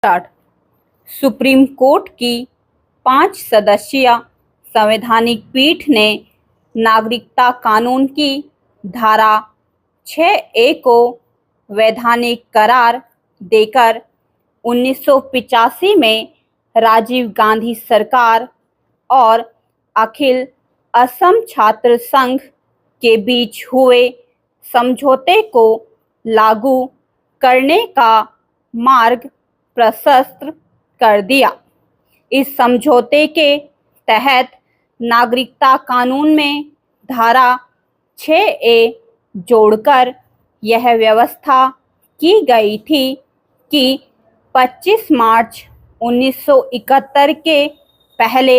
Start. Supreme court की 5 सदस्यीय संवैधानिक पीठ ने नागरिकता कानून की धारा 6A को वैधानिक करार देकर 1985 में राजीव गांधी सरकार और अखिल असम छात्र संघ के बीच हुए समझौते को लागू करने का मार्ग प्रशस्त कर दिया। इस समझौते के तहत नागरिकता कानून में धारा 6A जोड़कर यह व्यवस्था की गई थी कि 25 मार्च 1971 के पहले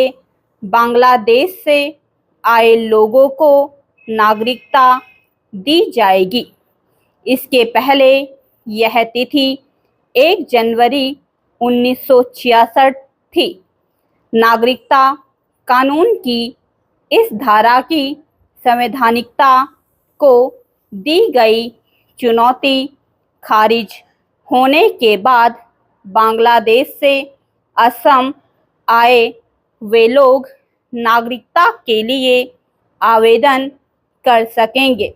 बांग्लादेश से आए लोगों को नागरिकता दी जाएगी। इसके पहले यह तिथि 1 जनवरी 1966 थी। नागरिकता कानून की इस धारा की संवैधानिकता को दी गई चुनौती खारिज होने के बाद बांग्लादेश से असम आए वे लोग नागरिकता के लिए आवेदन कर सकेंगे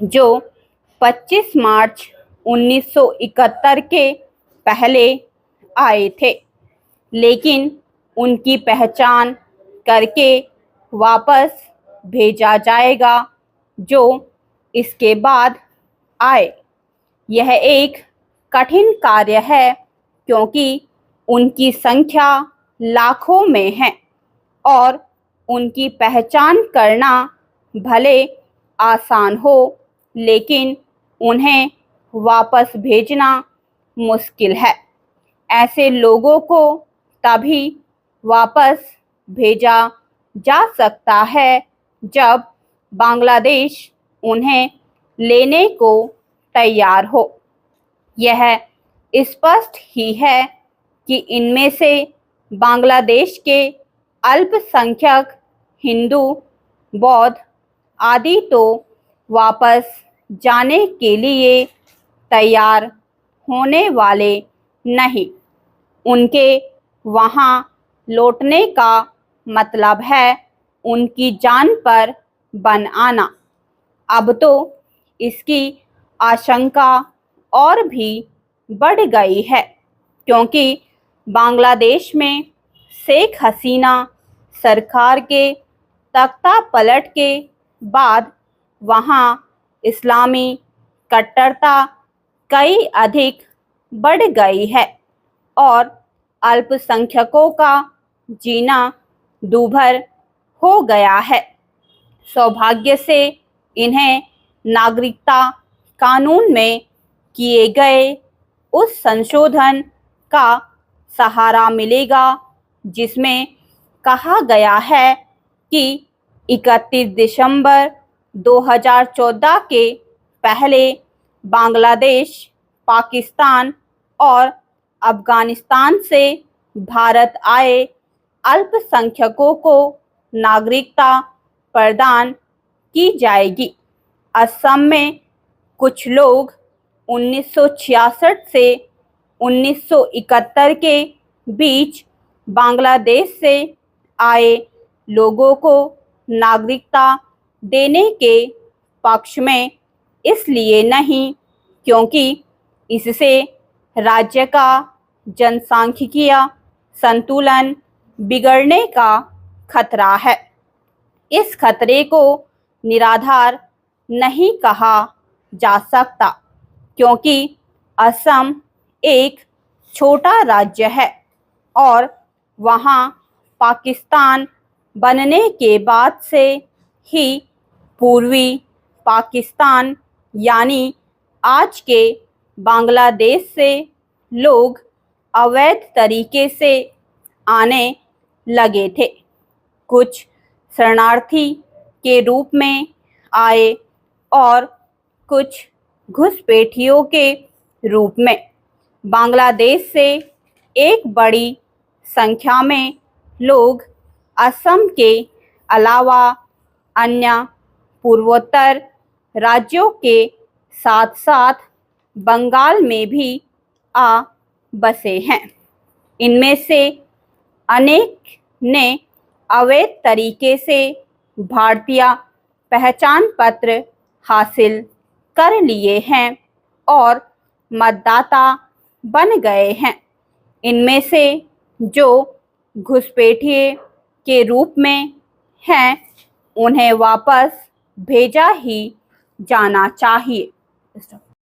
जो 25 मार्च 1971 के पहले आए थे, लेकिन उनकी पहचान करके वापस भेजा जाएगा जो इसके बाद आए। यह एक कठिन कार्य है क्योंकि उनकी संख्या लाखों में है और उनकी पहचान करना भले आसान हो, लेकिन उन्हें वापस भेजना मुश्किल है। ऐसे लोगों को तभी वापस भेजा जा सकता है जब बांग्लादेश उन्हें लेने को तैयार हो। यह स्पष्ट ही है कि इनमें से बांग्लादेश के अल्पसंख्यक हिंदू, बौद्ध आदि तो वापस जाने के लिए तैयार होने वाले नहीं। उनके वहां लौटने का मतलब है उनकी जान पर बन आना। अब तो इसकी आशंका और भी बढ़ गई है क्योंकि बांग्लादेश में शेख हसीना सरकार के तख्ता पलट के बाद वहां इस्लामी कट्टरता कई अधिक बढ़ गई है और अल्पसंख्यकों का जीना दूभर हो गया है। सौभाग्य से इन्हें नागरिकता कानून में किए गए उस संशोधन का सहारा मिलेगा जिसमें कहा गया है कि 31 दिसंबर 2014 के पहले बांग्लादेश, पाकिस्तान और अफगानिस्तान से भारत आए अल्पसंख्यकों को नागरिकता प्रदान की जाएगी। असम में कुछ लोग 1966 से 1971 के बीच बांग्लादेश से आए लोगों को नागरिकता देने के पक्ष में इसलिए नहीं क्योंकि इससे राज्य का जनसांख्यिकीय संतुलन बिगड़ने का खतरा है। इस खतरे को निराधार नहीं कहा जा सकता क्योंकि असम एक छोटा राज्य है और वहाँ पाकिस्तान बनने के बाद से ही पूर्वी पाकिस्तान यानी आज के बांग्लादेश से लोग अवैध तरीके से आने लगे थे। कुछ शरणार्थी के रूप में आए और कुछ घुसपैठियों के रूप में। बांग्लादेश से एक बड़ी संख्या में लोग असम के अलावा अन्य पूर्वोत्तर राज्यों के साथ साथ बंगाल में भी आ बसे हैं। इनमें से अनेक ने अवैध तरीके से भारतीय पहचान पत्र हासिल कर लिए हैं और मतदाता बन गए हैं। इनमें से जो घुसपैठिए के रूप में हैं, उन्हें वापस भेजा ही जाना चाहिए।